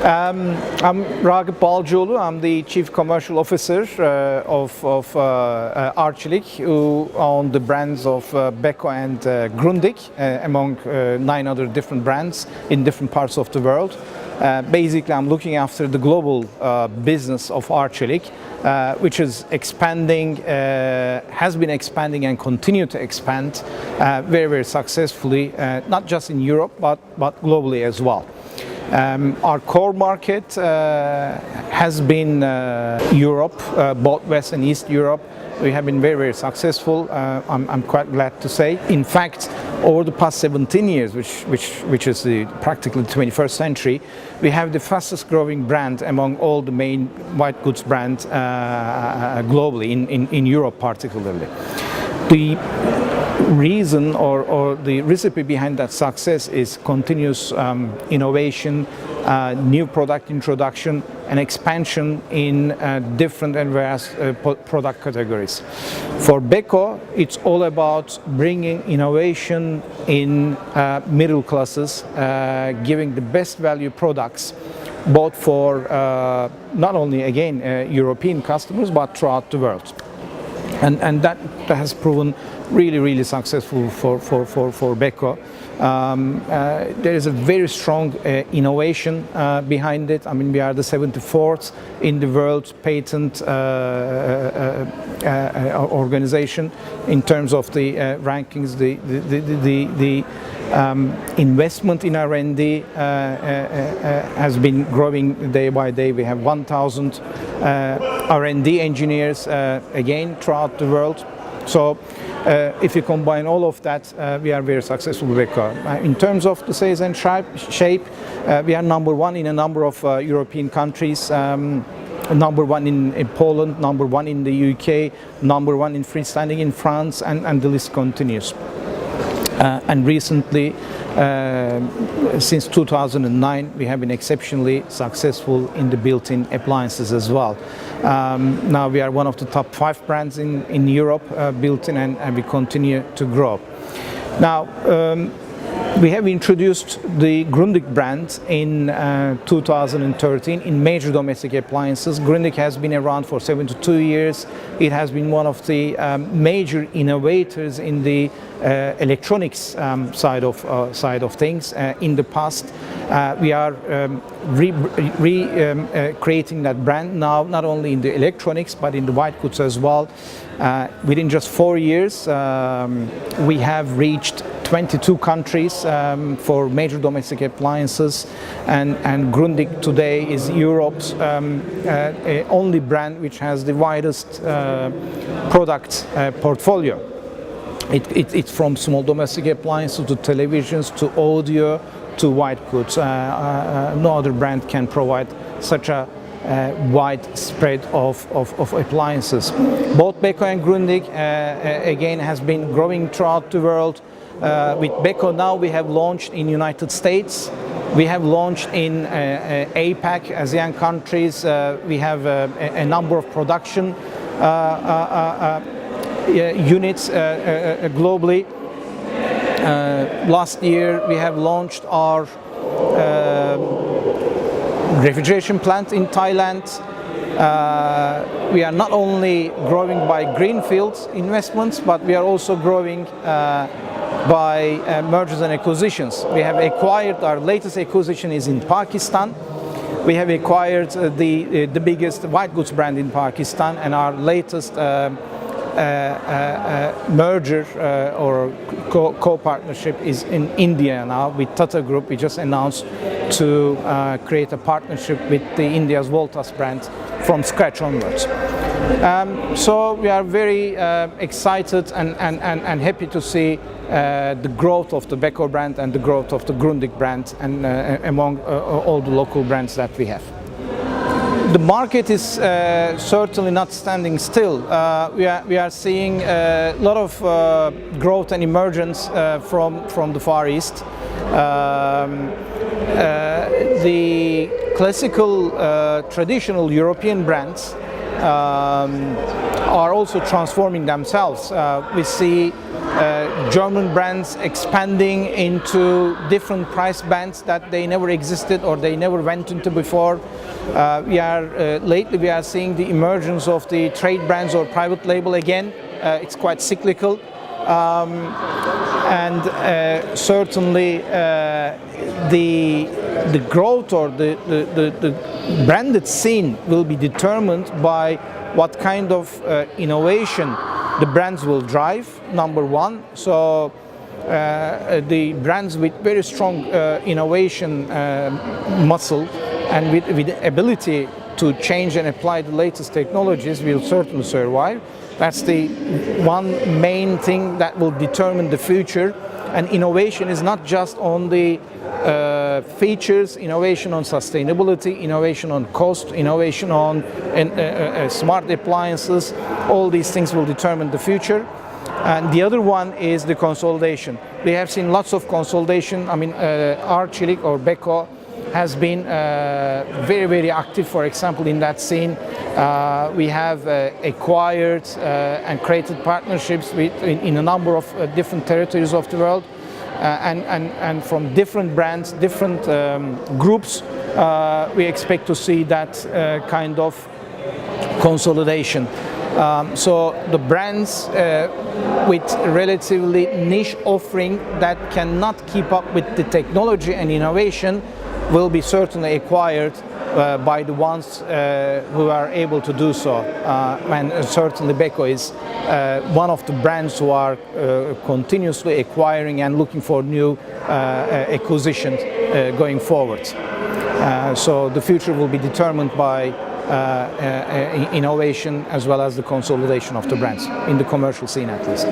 I'm Ragıp Balcıoğlu. I'm the Chief Commercial Officer of Arçelik, who own the brands of Beko and Grundig, among 9 other different brands in different parts of the world. Basically, I'm looking after the global business of Arçelik, which is expanding, has been expanding and continue to expand very, very successfully, not just in Europe, but globally as well. Our core market has been Europe, both West and East Europe. We have been very, very successful, I'm quite glad to say. In fact, over the past 17 years, which is practically the 21st century, we have the fastest growing brand among all the main white goods brands globally, in Europe particularly. The reason or the recipe behind that success is continuous innovation, new product introduction and expansion in different and various product categories. For Beko, it's all about bringing innovation in middle classes, giving the best value products both for not only again European customers but throughout the world. And that has proven really successful for Beko. There is a very strong innovation behind it. I mean, we are the 74th in the world patent organization in terms of the rankings. The investment in R&D has been growing day by day. We have 1,000 R&D engineers again throughout the world. So if you combine all of that, we are very successful with Beko. In terms of the size and shape, we are number one in a number of European countries. Number one in Poland, number one in the UK, number one in freestanding in France, and the list continues. And recently, since 2009, we have been exceptionally successful in the built-in appliances as well. Now we are one of the top 5 brands in Europe built-in, and we continue to grow. Now, we have introduced the Grundig brand in 2013 in major domestic appliances. Grundig has been around for 72 years. It has been one of the major innovators in the electronics side of things. In the past, we are creating that brand now, not only in the electronics but in the white goods as well. Within just 4 years, we have reached 22 countries for major domestic appliances, and Grundig today is Europe's only brand which has the widest product portfolio. It's from small domestic appliances to televisions to audio to white goods. No other brand can provide such a wide spread of appliances. Both Beko and Grundig again has been growing throughout the world. With Beko now we have launched in United States, we have launched in APAC, ASEAN countries. We have a number of production units globally. Last year we have launched our refrigeration plant in Thailand. We are not only growing by greenfield investments, but we are also growing by mergers and acquisitions. We have acquired, our latest acquisition is in Pakistan. We have acquired the biggest white goods brand in Pakistan, and our latest merger or co-partnership is in India now with Tata Group. We just announced to create a partnership with the India's Voltas brand from scratch onwards. So we are very excited and happy to see the growth of the Beko brand and the growth of the Grundig brand, and among all the local brands that we have. The market is certainly not standing still. We are seeing a lot of growth and emergence from the Far East. The classical traditional European brands are also transforming themselves. We see German brands expanding into different price bands that they never existed or they never went into before. Lately we are seeing the emergence of the trade brands or private label again. It's quite cyclical. Certainly the growth or the branded scene will be determined by what kind of innovation the brands will drive, number one. So the brands with very strong innovation muscle and with the ability to change and apply the latest technologies will certainly survive. That's the one main thing that will determine the future. And innovation is not just on the features, innovation on sustainability, innovation on cost, innovation on smart appliances. All these things will determine the future. And the other one is the consolidation. We have seen lots of consolidation. I mean, Arçelik or Beko has been very, very active, for example, in that scene. We have acquired and created partnerships in a number of different territories of the world. And from different brands, different groups, we expect to see that kind of consolidation. So the brands with relatively niche offering that cannot keep up with the technology and innovation will be certainly acquired by the ones who are able to do so. And certainly Beko is one of the brands who are continuously acquiring and looking for new acquisitions going forward. So the future will be determined by innovation as well as the consolidation of the brands in the commercial scene, at least.